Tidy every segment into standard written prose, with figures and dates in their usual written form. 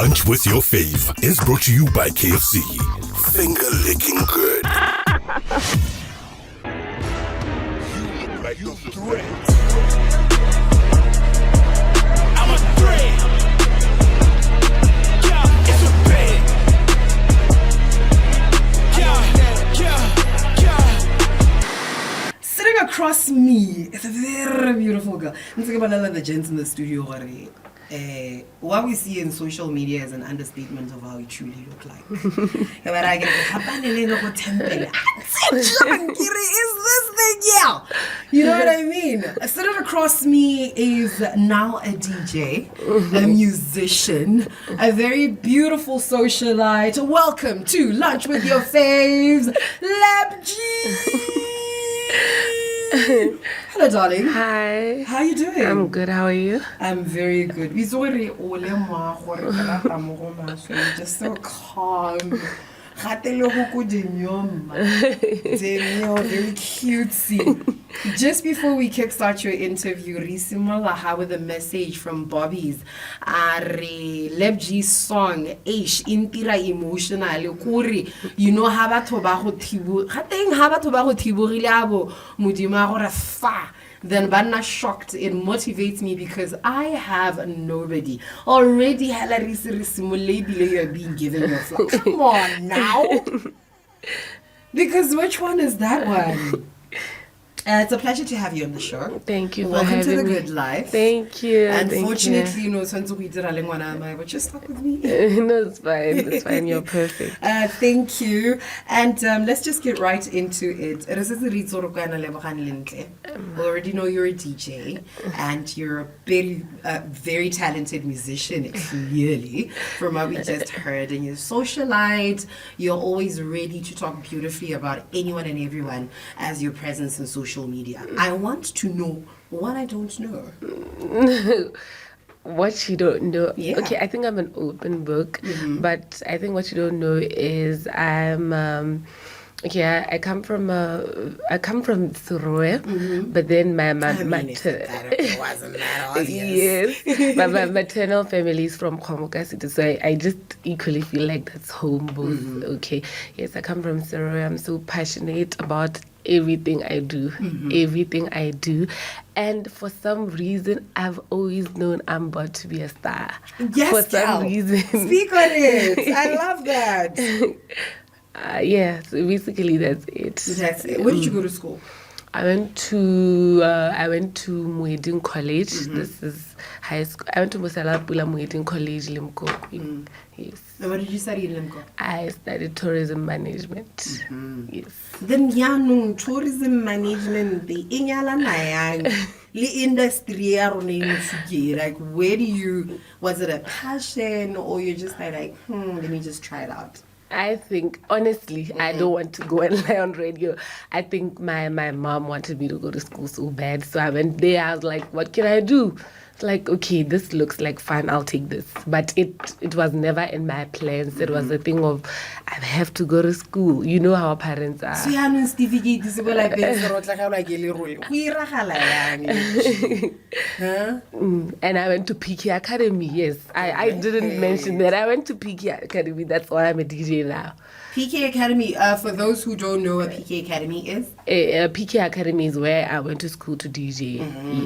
Lunch with your fave is brought to you by KFC. Finger licking good. You look like a threat. I'm a threat. Yeah, it's a bed. Yeah. Sitting across me is a very beautiful girl. I'm thinking about the gents in the studio. What we see in social media is an understatement of how you truly look like. But I get is this the girl? You know what I mean? Sitting across me is now a DJ, a musician, a very beautiful socialite. Welcome to Lunch with Your Faves, LEB GEE. Hello, darling. Hi. How are you doing? I'm good. How are you? I'm very good. You're just so calm. Very cutesy. Just before we kickstart your interview, Risimola with a message from Bobby's LEB GEE's song 𝗕cie emotional kuri. You know how batho ba go thiborile abo modimo gore fa. Then Banna shocked. It motivates me because I have nobody. Already you're being given your flower. Come on now. Because which one is that one? It's a pleasure to have you on the show. Thank you for Welcome having to the me. Good Life. Thank you. Unfortunately, you know, but just stuck with me. No, it's fine. It's fine. You're perfect. Thank you. And let's just get right into it. We already know you're a DJ and you're a very, very talented musician, clearly, from what we just heard. And you're a socialite. You're always ready to talk beautifully about anyone and everyone as your presence in social media. I want to know what I don't know. What you don't know? Yeah. Okay, I think I'm an open book, but I think what you don't know is I'm okay. I come from 𝗬𝗪𝘁𝘀𝗵, but then my yes, but my maternal family is from 𝗕𝗪𝗀𝗀𝘀𝘀𝘀, so I just equally feel like that's home both. Okay, yes, I come from 𝗬𝗪𝘁𝘀𝗵. I'm so passionate about everything I do, and for some reason I've always known I'm about to be a star. Yes, for some reason. Speak on it. I love that. Yeah, so basically that's it. That's it. Where did you go to school? I went to 𝗕𝗪𝘁𝘁𝗵𝗀 College. This is high school. I went to 𝗪𝗪𝘁𝗪𝗀 College, Limpopo. Yes. And what did you study in Limpopo? I studied tourism management. Yes. Then tourism management, the industry, like where do you, was it a passion or you're just like, let me just try it out? I think, honestly, I don't want to go and lie on radio. I think my mom wanted me to go to school so bad. So I went there. I was like, what can I do? It's like, okay, this looks like fun. I'll take this. But it was never in my plans. It was a thing of, I have to go to school. You know how parents are. And I went to 𝗕𝗃𝗃 Academy. Yes, I didn't mention that. I went to 𝗕𝗃𝗃 Academy. That's why I'm a DJ now. 𝗕𝗃𝗃 Academy, for those who don't know what 𝗕𝗃𝗃 Academy is? 𝗕𝗃𝗃 Academy is where I went to school to DJ.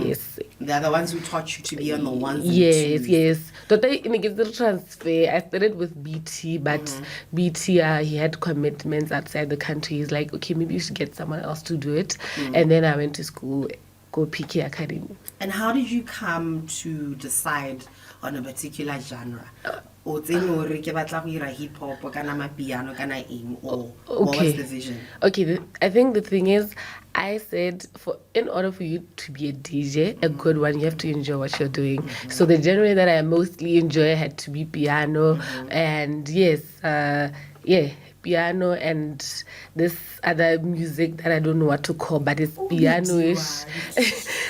Yes. They're the ones who taught you to be on the ones and twos. Yes. In a transfer, I started with BT, but BT, he had commitments outside the country. He's like, okay, maybe you should get someone else to do it. And then I went to school, go 𝗕𝗃𝗃 Academy. And how did you come to decide on a particular genre? Or hip hop or piano or what was the vision? Okay, I think the thing is, I said in order for you to be a DJ, a good one, you have to enjoy what you're doing. So the genre that I mostly enjoy had to be piano, and yes, piano and this other music that I don't know what to call, but it's piano-ish.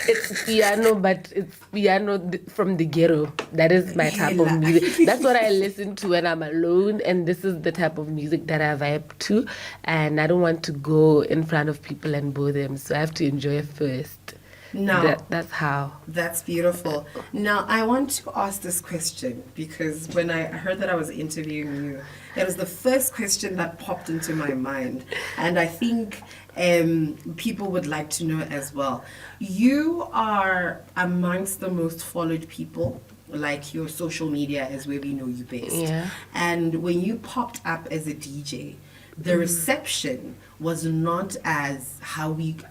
It's piano, but it's piano from the ghetto. That is my type of music. That's what I listen to when I'm alone, and this is the type of music that I vibe to, and I don't want to go in front of people and bore them, so I have to enjoy it first. No. That's how. That's beautiful. Now, I want to ask this question because when I heard that I was interviewing you, it was the first question that popped into my mind. And I think people would like to know as well. You are amongst the most followed people. Like your social media is where we know you best. Yeah. And when you popped up as a DJ, the reception was not as how we the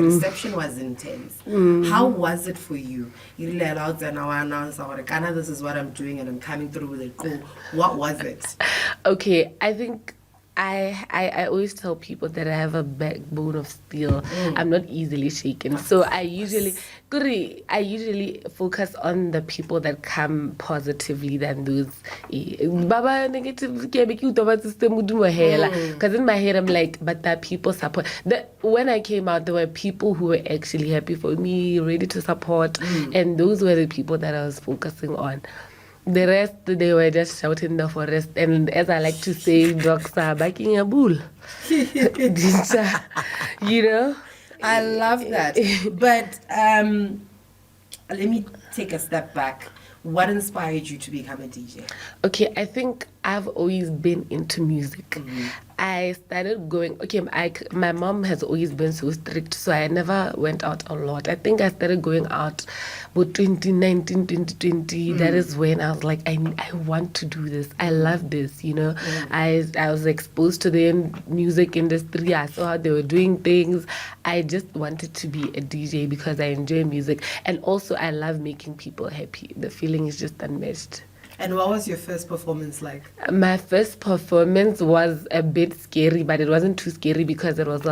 reception was intense. How was it for you? You really allowed to announce this is what I'm doing and I'm coming through with it. Cool. What was it? Okay, I think I always tell people that I have a backbone of steel. I'm not easily shaken. So I usually focus on the people that come positively than those Baba negative system. Because in my head I'm like, but that people support. When I came out, there were people who were actually happy for me, ready to support, and those were the people that I was focusing on. The rest, they were just shouting the forest. And as I like to say, dogs are backing a bull. You know? I love that. But let me take a step back. What inspired you to become a DJ? Okay, I think I've always been into music. I started going, my mom has always been so strict, so I never went out a lot. I think I started going out about 2019, 2020. That is when I was like, I want to do this. I love this, you know. I was exposed to the music industry. I saw how they were doing things. I just wanted to be a DJ because I enjoy music. And also, I love making people happy. The feeling is just unmatched. And what was your first performance like? My first performance was a bit scary, but it wasn't too scary because it was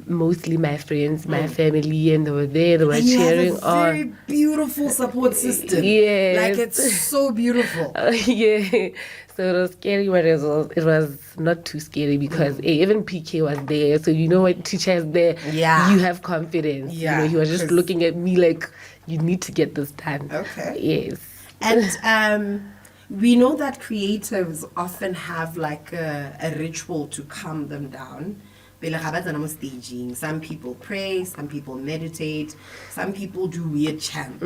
mostly my friends, my family, and they were there. They were cheering on. You have a very beautiful support system. Yes. Like it's so beautiful. Yeah. So it was scary, but it was not too scary because even PK was there. So you know when teacher is there, you have confidence. Yeah. You know, he was just looking at me like, you need to get this done. Okay. Yes. And we know that creatives often have like a ritual to calm them down. Staging. Some people pray, some people meditate, some people do weird chants.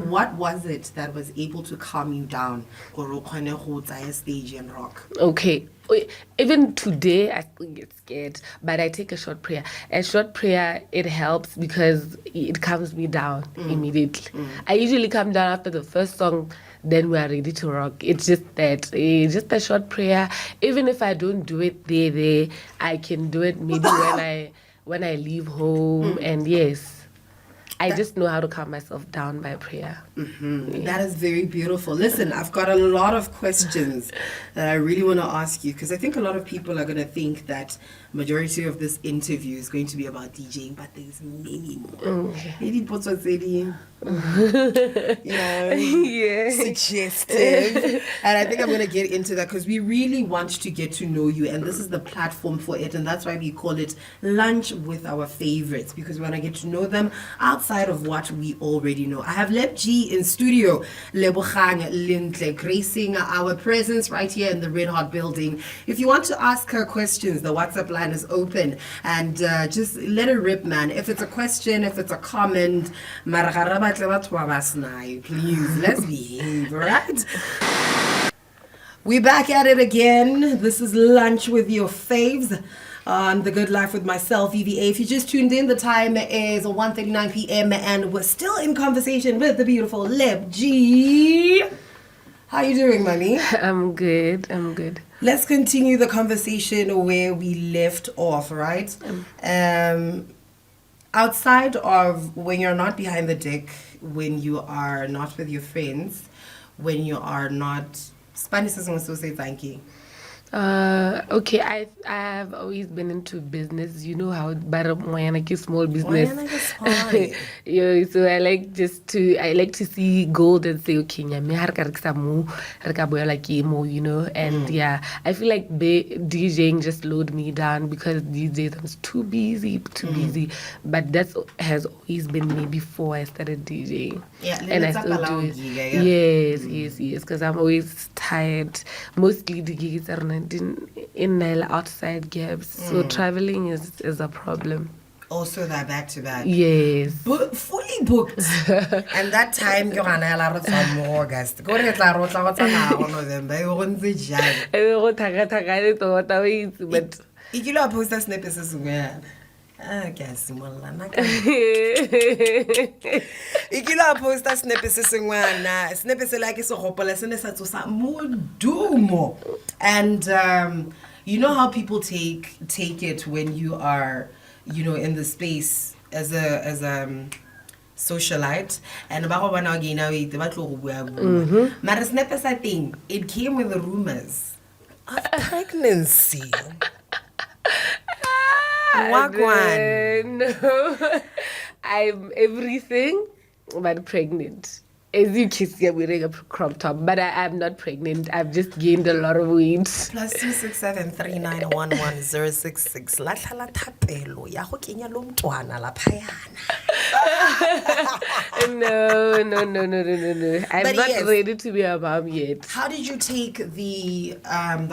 What was it that was able to calm you down? Stage and rock. Okay. Even today, I still get scared, but I take a short prayer. A short prayer, it helps because it calms me down immediately. I usually come down after the first song, then we are ready to rock. It's just that, just a short prayer. Even if I don't do it there, I can do it maybe when I leave home. And yes, I just know how to calm myself down by prayer. That is very beautiful. Listen, I've got a lot of questions that I really want to ask you because I think a lot of people are going to think that majority of this interview is going to be about DJing, but there's many more. Maybe Botswana, suggestive. And I think I'm going to get into that because we really want to get to know you, and this is the platform for it, and that's why we call it Lunch with Our Favorites, because we want to get to know them outside of what we already know. I have LEB GEE in studio, 𝗕𝗪𝘁𝘀𝘄𝗵, gracing our presence right here in the Red Hot building. If you want to ask her questions, the WhatsApp line is open, and just let her rip, man. If it's a question, if it's a comment, please, let's behave, right? We're back at it again. This is Lunch with Your Faves on The Good Life with myself, VVA. If you just tuned in, the time is 1:39 p.m. and we're still in conversation with the beautiful LEB GEE. How you doing, mommy? I'm good. Let's continue the conversation where we left off, right? Outside of when you're not behind the deck, when you are not with your friends, when you are not... Spanish is also say thank you. Okay, I've always been into business. You know how small business. Yeah, so I like to see gold and say, okay, you know, and yeah, I feel like DJing just slowed me down because these days I'm too busy. But that has always been me before I started DJing. Yeah, and I still do it. Yes, because I'm always tired. Mostly the gigs are in outside gaps, so traveling is a problem. Also that back to back. Yes. Fully booked. And that time ke gana ya la re tswa mo August. Go re tla ro tla go tsana go November. E go ntse jang. Go thaka le tota we but E kile a posta snippets se sengwe. Ah, ke a simolla na ka. E kile a posta snippets se sengwe na. Snippets la ke se gopola se ne sa tsosa modumo. And you know how people take it when you are, you know, in the space as a socialite, and ba go bona again now it ba tlo go bua bua. Mara snippets I think it came with the rumors of pregnancy. Wagwan. No. I'm everything but pregnant. As you can see, I'm wearing a crop top, but I'm not pregnant. I've just gained a lot of weight. +267 3911066. La tlhala thapelo ya go kenya lo mtwana la phayana. No. I'm But not yes. ready to be a mom yet. How did you take the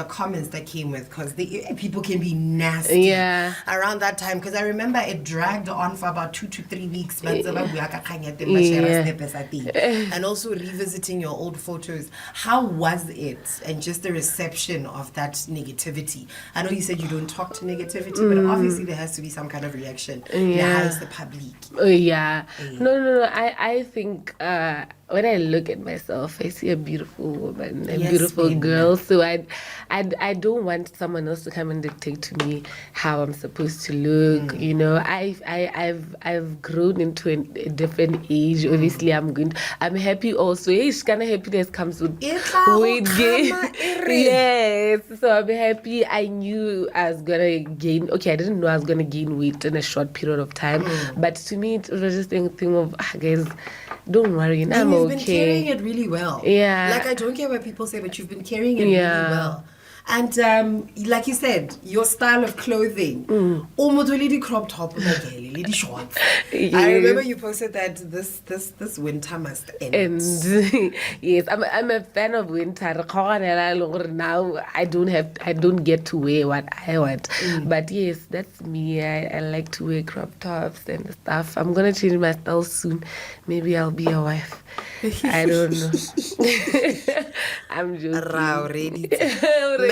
comments that came with? Because people can be nasty. Yeah. Around that time, because I remember it dragged on for about 2 to 3 weeks. And also revisiting your old photos. How was it? And just the reception of that negativity. I know you said you don't talk to negativity, but obviously there has to be some kind of reaction. Yeah. How's the public? Yeah. No. I think when I look at myself, I see a beautiful woman, a beautiful girl. So I don't want someone else to come and dictate to me how I'm supposed to look. You know, I've grown into a different age. Obviously, I'm happy also. Kind of happiness comes with weight gain. Yes. So I'm happy. I knew I was gonna gain. Okay, I didn't know I was gonna gain weight in a short period of time. But to me, it was just a thing of, guys, don't worry, I'm You've okay. been carrying it really well. Yeah. Like, I don't care what people say, but you've been carrying it really well. And like you said, your style of clothing, almost really crop top, lady shorts. I remember you posted that this winter must end. And yes, I'm a fan of winter. Now I don't get to wear what I want. But yes, that's me. I like to wear crop tops and stuff. I'm gonna change my style soon. Maybe I'll be a wife. I don't know. I'm joking. Ready.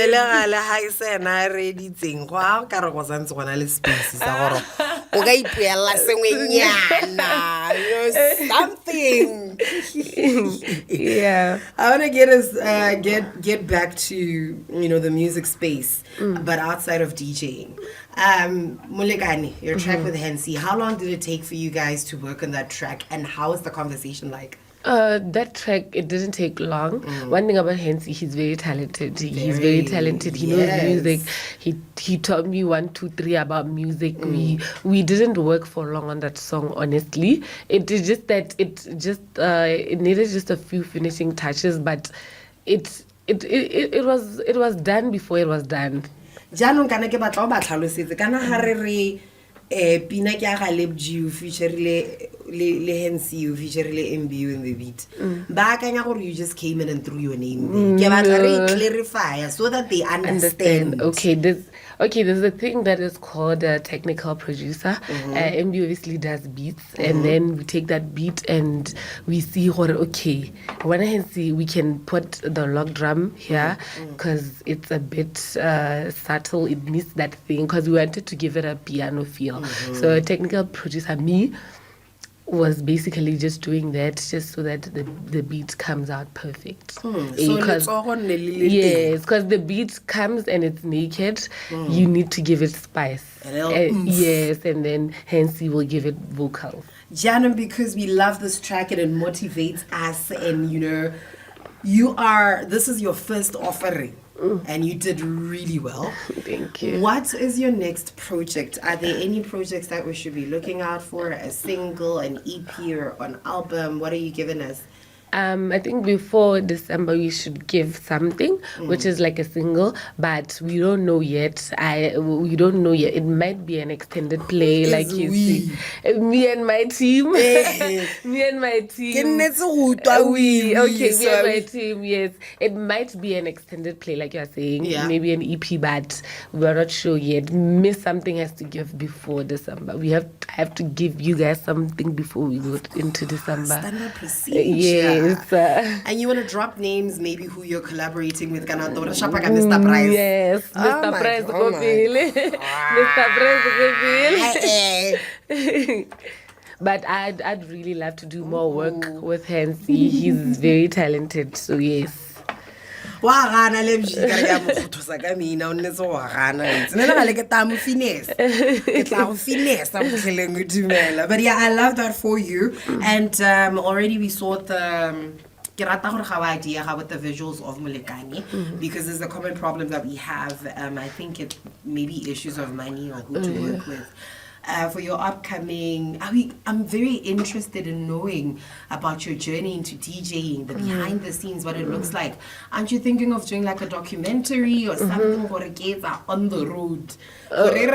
Melegale ha e sena ready tseng go ka re go santse gona le space sa gore o ka ipuela sengwenyana, something. Yeah. I want to get us get back to, you know, the music space, but outside of DJing. Mulekani, your track with 𝗕cie, how long did it take for you guys to work on that track, and how is the conversation like? That track, it didn't take long. One thing about 𝗕cie, he's very talented. He's very talented. He knows music. He taught me 1, 2, 3 about music. We didn't work for long on that song, honestly. It is just that it needed just a few finishing touches, but it was done before it was done. Jaanong kana ke batla o ba tlhalosetse kana ha re pina ke ga LEB GEE feature le 𝗕cie feature le 𝗵𝗵 in the beat. Ba akanya gore you just came in and threw your name there. Ke batla re clarify so that they understand. Okay, there's a thing that is called a technical producer. 𝗵𝗵 obviously does beats, and then we take that beat and we see okay, when 𝗕cie we can put the log drum here because it's a bit subtle. It needs that thing because we wanted to give it a piano feel. So a technical producer, me, was basically just doing that just so that the beat comes out perfect. Yes, because the beat comes and it's naked, you need to give it spice. Yes, and then 𝗕cie will give it vocals. Janan, because we love this track and it motivates us, and you know, this is your first offering. And you did really well. Thank you. What is your next project? Are there any projects that we should be looking out for? A single, an EP, or an album? What are you giving us? I think before December we should give something, which is like a single, but we don't know yet. We don't know yet. It might be an extended play, like you see. Me and my team. Me and my team. Me and my team. Yes, it might be an extended play, like you're saying. Yeah. Maybe an EP, but we're not sure yet. Miss something has to give before December. I have to give you guys something before we go into December. Standard procedure. Yes. And you want to drop names, maybe who you're collaborating with? Mr. Price. Yes, Mr. Price. Mr. Price. But I'd really love to do more work with 𝗕cie. He's very talented, so yes. LEB GEE ka re ya mo khothosa ka mina o nne se wa gana itse nna ga le ke tamo finesse ke tla go finesse a botlheleng o dumela. But yeah, I love that for you. And already we saw the ke rata gore ga wa idea with the visuals of Molekane, because there's a common problem that we have. I think it maybe issues of money or who to work with. For your upcoming, I'm very interested in knowing about your journey into DJing, the behind the scenes, what it looks like. Aren't you thinking of doing like a documentary or something for kids on the road? Okay,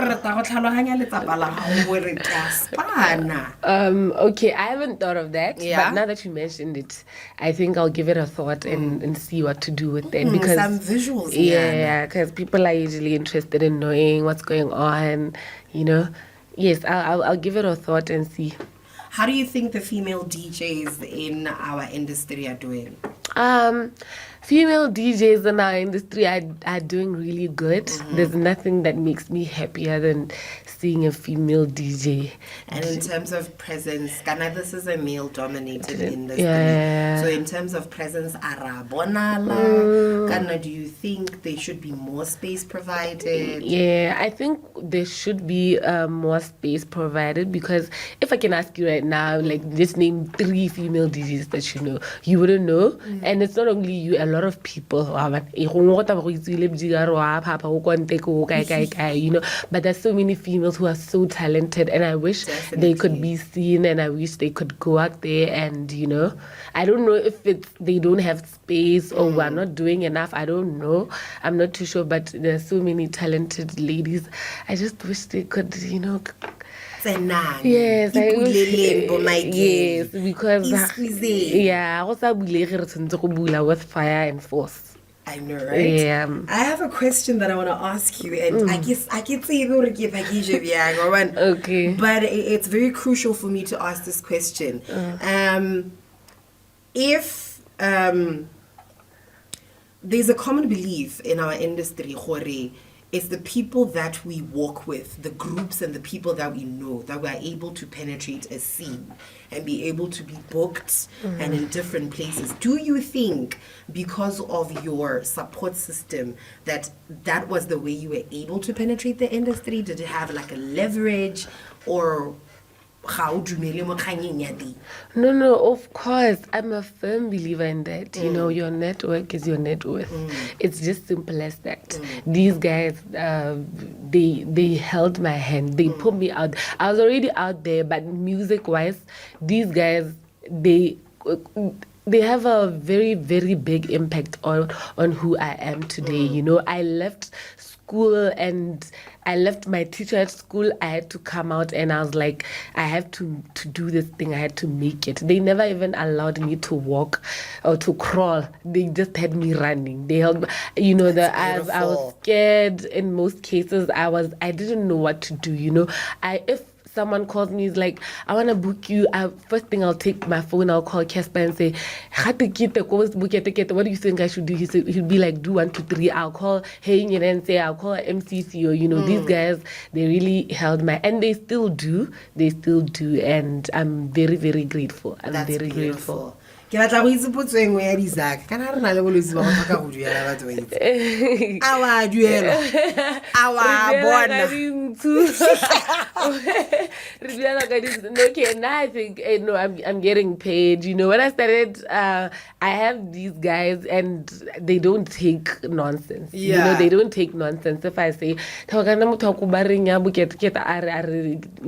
I haven't thought of that, but now that you mentioned it, I think I'll give it a thought and see what to do with it, because some visuals, because people are usually interested in knowing what's going on, you know. Yes, I'll give it a thought and see. How do you think the female DJs in our industry are doing? Female DJs in our industry are doing really good. There's nothing that makes me happier than seeing a female DJ. And in terms of presence, Ghana, this is a male-dominated industry. Yeah. So in terms of presence, Ghana, do you think there should be more space provided? Yeah, I think there should be more space provided, because if I can ask you right now, like, just name 3 female DJs that you know, you wouldn't know. And it's not only you, a lot of people, you know, but there's so many females who are so talented, and I wish they could be seen, and I wish they could go out there and, you know, I don't know if it's they don't have space or we're not doing enough. I don't know. I'm not too sure, but there's so many talented ladies. I just wish they could, you know. Yes, I wish, yes, because with fire and force. I know, right? Yeah. I have a question that I want to ask you, and I guess I can say okay, but it's very crucial for me to ask this question. If there's a common belief in our industry, it's the people that we work with, the groups and the people that we know, that we are able to penetrate a scene and be able to be booked and in different places. Do you think, because of your support system, that was the way you were able to penetrate the industry? Did it have like a leverage, or No, of course. I'm a firm believer in that. You know, your network is your net worth. It's just simple as that. These guys, they held my hand. They put me out. I was already out there, but music-wise, these guys, they have a very, very big impact on who I am today. You know, I left school and I left my teacher at school. I had to come out and I was like, I have to do this thing. I had to make it. They never even allowed me to walk or to crawl. They just had me running. They held, you know, I was scared in most cases. I didn't know what to do, you know. If someone calls me, is like, I want to book you, first thing I'll take my phone, I'll call Casper and say, what do you think I should do? He'll be like, do 1, 2, 3. I'll call 𝗕𝗫 and say, I'll call 𝗕cie, or, you know, these guys, they really held my, and they still do, and I'm very, very grateful. That's very grateful. Ke batla go itse potso engwe ya Isaac kana re na le bolwetse ba go tlhoka go duela batho ba itse a wa duela a wa bona okay, now I think no, I'm getting paid. You know, when I started, I have these guys and they don't take nonsense. You know, they don't take nonsense. If I say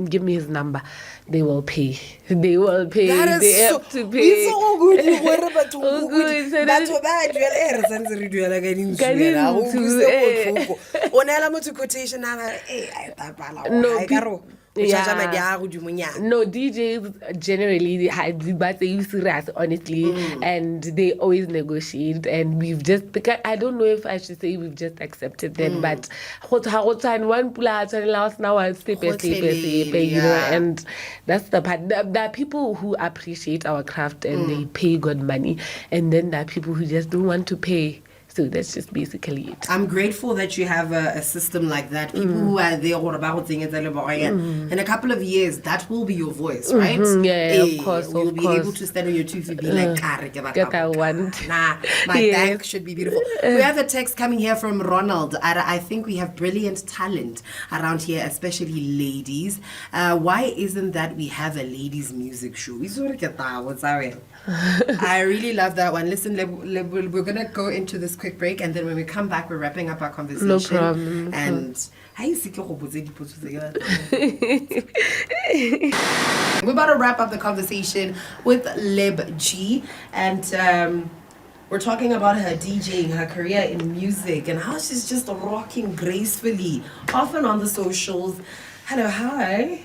give me his number, they will pay. They will pay. That is they so, have to pay. It's so good. You worry about Oh, good. So That's that- what I do. I sense it. Do like any Ka dintho, Onela mo to quotation na I tapala. No, I karo. yeah. No, DJs generally but they use serious, honestly, and they always negotiate. And we've just, I don't know if I should say we've just accepted them, but one last now I'll step, you know, and that's the part. There are people who appreciate our craft and they pay good money, and then there are people who just don't want to pay. So that's just basically it. I'm grateful that you have a system like that. People who are there or about things in a couple of years, that will be your voice, right? Yeah, of course. You'll be able to stand on your two feet and be like, get that one. Nah, my bank should be beautiful. We have a text coming here from Ronald. I think we have brilliant talent around here, especially ladies. Why isn't that we have a ladies' music show? I really love that one. Listen, we're going to go into this quick break, and then when we come back, we're wrapping up our conversation. No problem. And we're about to wrap up the conversation with LEB GEE, and we're talking about her DJing, her career in music, and how she's just rocking gracefully, often on the socials. Hello, hi.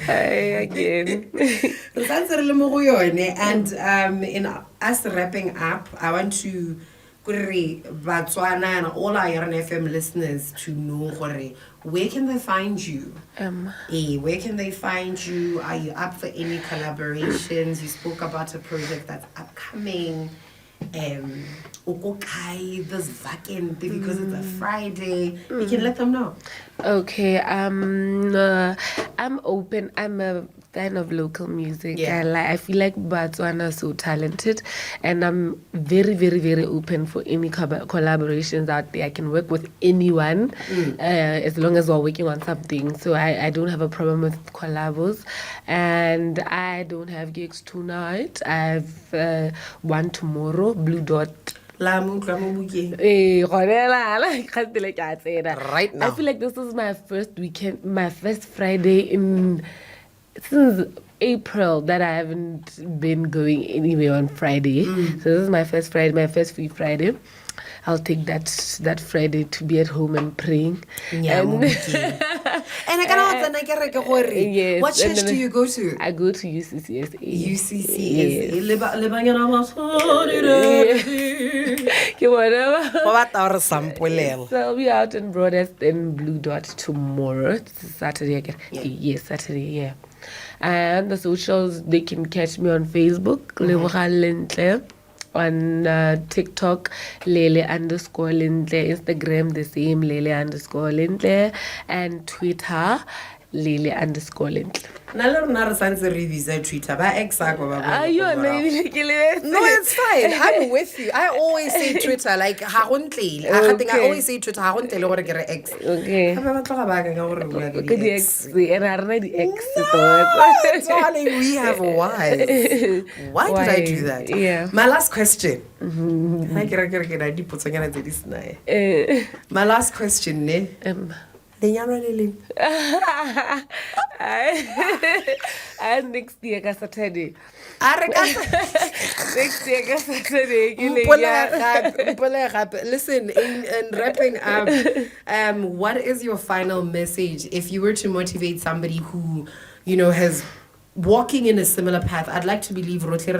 Hi again. And in us wrapping up, I want to Botswana and all our Yarona FM listeners to know where can they find you? Where can they find you? Are you up for any collaborations? You spoke about a project that's upcoming. This vacant because it's a Friday. You can let them know. Okay, I'm open. I'm a fan of local music. Yeah. I feel like Botswana is so talented, and I'm very, very, very open for any collaborations out there. I can work with anyone as long as we're working on something. So I don't have a problem with collabos, and I don't have gigs tonight. I have one tomorrow, Blue Dot. Right now. I feel like this is my first weekend, my first Friday since April that I haven't been going anywhere on Friday. So this is my first Friday, my first free Friday. I'll take that Friday to be at home and praying. And I cannot yes, what church do you go to? I go to UCCSA. So I'll be out in Broadest and Blue Dot tomorrow. It's Saturday again. Yes, Saturday, yeah. And the socials, they can catch me on Facebook, 𝗬𝗪𝗲, on TikTok, 𝗬𝗪_Lintle, Instagram, the same, 𝗬𝗪_Lintle, and Twitter, 𝗬𝗪_Lintle. Twitter. No, it's fine. I'm with you. I always say Twitter, like I always say Twitter. X. Okay. And I already X. Darling, we have wise. Why did I do that? Yeah. My last question. My last question, ne? And next year, Saturday. Next year, Saturday. Listen, in wrapping up, what is your final message if you were to motivate somebody who, has walking in a similar path? I'd like to believe if you were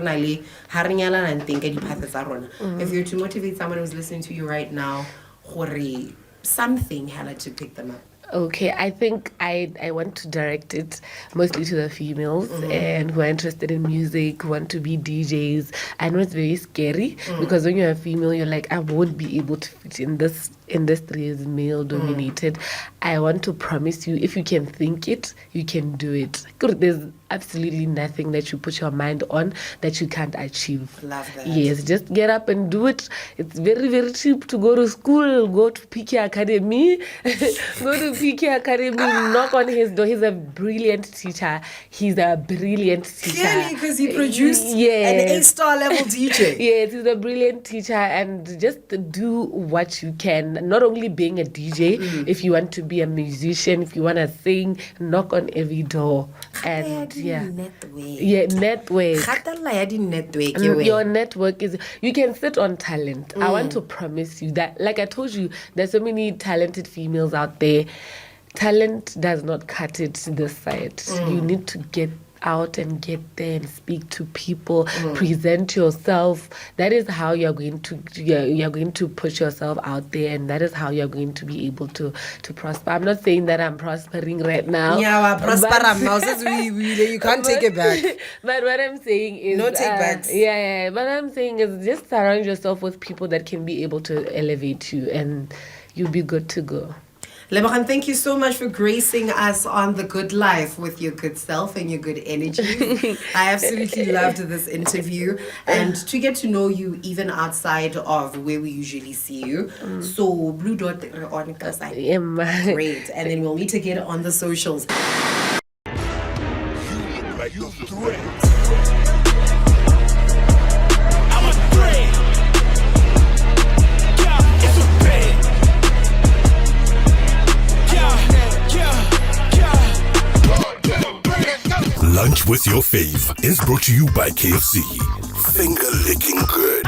to motivate someone who's listening to you right now, something had to pick them up. Okay, I think I want to direct it mostly to the females and who are interested in music, who want to be DJs. I know it's very scary because when you're a female, you're like, I won't be able to fit in this industry is male dominated. I want to promise you, if you can think it, you can do it. There's absolutely nothing that you put your mind on that you can't achieve. Love that. Yes, just get up and do it. It's very, very cheap to go to school. Go to 𝗕𝗃𝘁𝘀𝗃𝘃 Academy. Go to 𝗕𝗃𝘁𝘃𝘁𝘃 Academy. Knock on his door. He's a brilliant teacher. He's a brilliant teacher. Clearly, because he produced an A-star level DJ. Yes, he's a brilliant teacher, and just do what you can. not only being a DJ, if you want to be a musician, if you want to sing, knock on every door. And network. Your network is, you can sit on talent. I want to promise you that, like I told you, there's so many talented females out there. Talent does not cut it this side. You need to get out and get there and speak to people, present yourself. That is how you're going to push yourself out there, and that is how you're going to be able to prosper. I'm not saying that I'm prospering right now. Yeah, prosper now. You can't take it back. But what I'm saying is, no take backs. Yeah. What I'm saying is, just surround yourself with people that can be able to elevate you, and you'll be good to go. 𝗕𝗂𝘁𝗵, thank you so much for gracing us on The Good Life with your good self and your good energy. I absolutely loved this interview, and to get to know you even outside of where we usually see you. So, Blue Dot on great, and then we'll meet again on the socials. You look like a threat. I'm a threat. Yeah, it's a bad. Lunch with your fave is brought to you by KFC. Finger licking good.